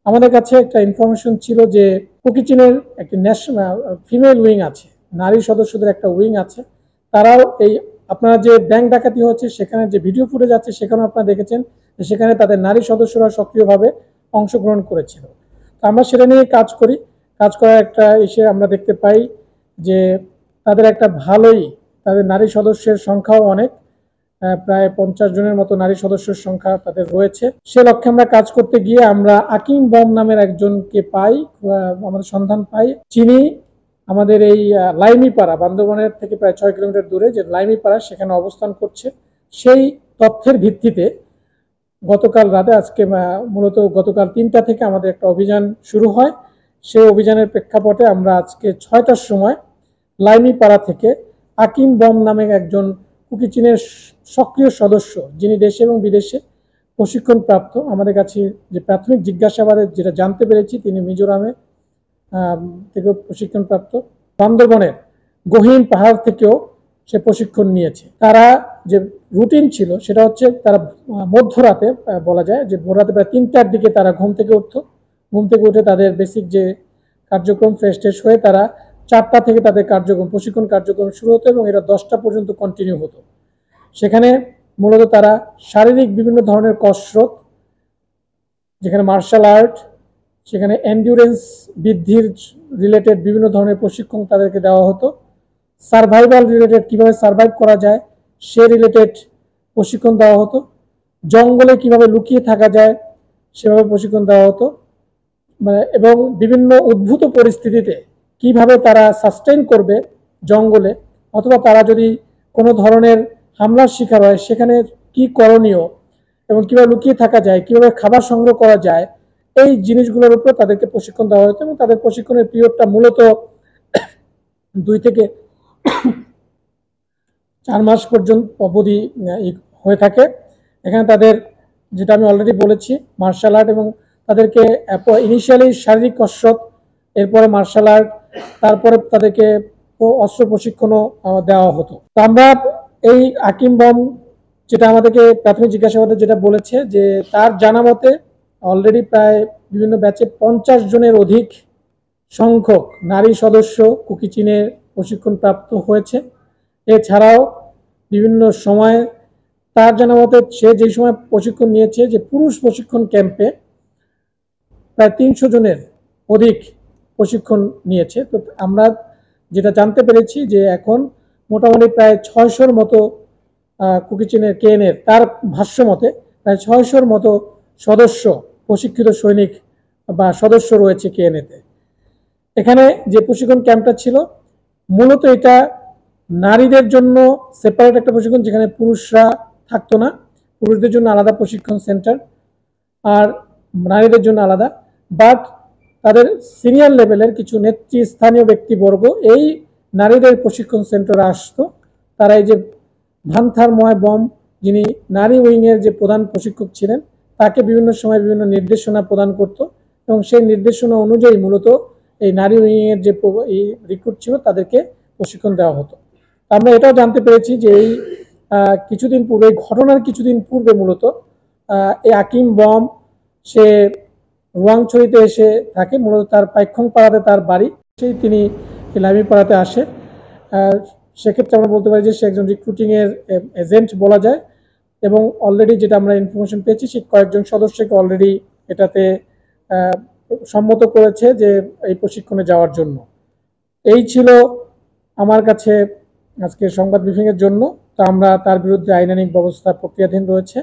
আমাদের কাছে একটা ইনফরমেশন ছিল যে কুকিচিনের একটি ন্যাশনাল ফিমেল উইং আছে, নারী সদস্যদের একটা উইং আছে। তারাও এই আপনারা যে ব্যাংক ডাকাতি হচ্ছে সেখানে যে ভিডিও ফুটেজ আছে সেখানেও আপনারা দেখেছেন যে সেখানে তাদের নারী সদস্যরা সক্রিয়ভাবে অংশগ্রহণ করেছিল। তো আমরা সেটা নিয়ে কাজ করি। কাজ করার একটা এসে আমরা দেখতে পাই যে তাদের একটা ভালোই, তাদের নারী সদস্যের সংখ্যাও অনেক, প্রায় 50 জনের মতো নারী সদস্যের সংখ্যা তাদের রয়েছে। সে লক্ষ্যে আমরা কাজ করতে গিয়ে আমরা আকিম বম নামের একজনকে পাই, আমাদের সন্ধান পাই। যিনি আমাদের এই লাইমিপাড়া, বান্দরবনের থেকে প্রায় 6 কিলোমিটার দূরে যে লাইমিপাড়া সেখানে অবস্থান করছে। সেই তথ্যের ভিত্তিতে গতকাল রাতে, আজকে মূলত গতকাল 3টা থেকে আমাদের একটা অভিযান শুরু হয়। সেই অভিযানের প্রেক্ষাপটে আমরা আজকে 6টার সময় লাইমিপাড়া থেকে আকিম বম নামে একজন কুকিচিনের সক্রিয় সদস্য, যিনি দেশে এবং বিদেশে প্রশিক্ষণপ্রাপ্ত, আমাদের কাছে যে প্রাথমিক জিজ্ঞাসাবাদে যেটা জানতে পেরেছি তিনি মিজোরামে থেকেও প্রশিক্ষণপ্রাপ্ত, বান্দরবনের গহীন পাহাড় থেকেও সে প্রশিক্ষণ নিয়েছে। তারা যে রুটিন ছিল সেটা হচ্ছে তারা মধ্যরাতে, বলা যায় যে ভোররাতে প্রায় 3টার দিকে তারা ঘুম থেকে উঠে তাদের বেসিক যে কার্যক্রম ফ্রেশ ট্রেশ হয়ে তারা 4টা থেকে তাদের প্রশিক্ষণ কার্যক্রম শুরু হতো এবং এটা 10টা পর্যন্ত কন্টিনিউ হতো। সেখানে মূলত তারা শারীরিক বিভিন্ন ধরনের কসরত, যেখানে মার্শাল আর্ট, সেখানে এন্ডিউরেন্স বৃদ্ধির রিলেটেড বিভিন্ন ধরনের প্রশিক্ষণ তাদেরকে দেওয়া হতো। সার্ভাইভাল রিলেটেড, কিভাবে সার্ভাইভ করা যায় সে রিলেটেড প্রশিক্ষণ দেওয়া হতো। জঙ্গলে কিভাবে লুকিয়ে থাকা যায় সেভাবে প্রশিক্ষণ দেওয়া হতো, এবং বিভিন্ন উদ্ভূত পরিস্থিতিতে কিভাবে তারা সাস্টেইন করবে জঙ্গলে, অথবা তারা যদি কোনো ধরনের হামলার শিকার হয় সেখানে কি করণীয় এবং কিভাবে লুকিয়ে থাকা যায়, কিভাবে খাবার সংগ্রহ করা যায়, এই জিনিসগুলোর উপর তাদেরকে প্রশিক্ষণ দেওয়া হতো। এবং তাদের প্রশিক্ষণের পিরিয়ডটা মূলত 2 থেকে 4 মাস পর্যন্ত অবধি হয়ে থাকে। এখানে তাদের, যেটা আমি অলরেডি বলেছি, মার্শাল আর্ট, এবং তাদেরকে ইনিশিয়ালি শারীরিক কসরত, এরপরে মার্শাল আর্ট, তারপরে তাদেরকে অস্ত্র প্রশিক্ষণও দেওয়া হতো। তো আমরা এই আকিম বম, যেটা আমাদেরকে প্রাথমিক জিজ্ঞাসাবাদে যেটা বলেছে যে তার জানা মতে অলরেডি প্রায় বিভিন্ন ব্যাচে 50 জনের অধিক সংখ্যক নারী সদস্য কুকিচিনে প্রশিক্ষণপ্রাপ্ত হয়েছে। এছাড়াও বিভিন্ন সময়ে তার জানা মতে সে যে সময় প্রশিক্ষণ নিয়েছে, যে পুরুষ প্রশিক্ষণ ক্যাম্পে প্রায় 300 জনের অধিক প্রশিক্ষণ নিয়েছে। তো আমরা যেটা জানতে পেরেছি যে এখন মোটামুটি প্রায় 600-র মতো কুকিচিনের কেএনএর, তার ভাষ্য মতে প্রায় 600-র মতো সদস্য, প্রশিক্ষিত সৈনিক বা সদস্য রয়েছে কেএনএতে। এখানে যে প্রশিক্ষণ ক্যাম্পটা ছিল মূলত এটা নারীদের জন্য সেপারেট একটা প্রশিক্ষণ, যেখানে পুরুষরা থাকতো না, পুরুষদের জন্য আলাদা প্রশিক্ষণ সেন্টার আর নারীদের জন্য আলাদা। বাট তাদের সিনিয়র লেভেলের কিছু নেতৃস্থানীয় ব্যক্তিবর্গ এই নারীদের প্রশিক্ষণ সেন্টারে আসতো। তারা এই যে ভান্থার ময় বম, যিনি নারী উইংয়ের যে প্রধান প্রশিক্ষক ছিলেন, তাকে বিভিন্ন সময় বিভিন্ন নির্দেশনা প্রদান করত এবং সেই নির্দেশনা অনুযায়ী মূলত এই নারী উইংয়ের যে এই রিক্রুট ছিল তাদেরকে প্রশিক্ষণ দেওয়া হতো। আমরা এটাও জানতে পেরেছি যে এই কিছুদিন পূর্বে, ঘটনার কিছুদিন পূর্বে মূলত এই আকিম বম সে রোয়াংছড়িতে এসে থাকে, মূলত তার পাইখং পাড়াতে তার বাড়ি, সেই তিনি লাইমিপাড়াতে আসে। সেক্ষেত্রে আমরা বলতে পারি যে সে একজন রিক্রুটিংয়ের এজেন্ট বলা যায়, এবং অলরেডি যেটা আমরা ইনফরমেশন পেয়েছি সে কয়েকজন সদস্যকে অলরেডি এটাতে সম্মত করেছে যে এই প্রশিক্ষণে যাওয়ার জন্য। এই ছিল আমার কাছে আজকে সংবাদ ব্রিফিংয়ের জন্য। তো আমরা তার বিরুদ্ধে আইনানুগ ব্যবস্থা প্রক্রিয়াধীন রয়েছে।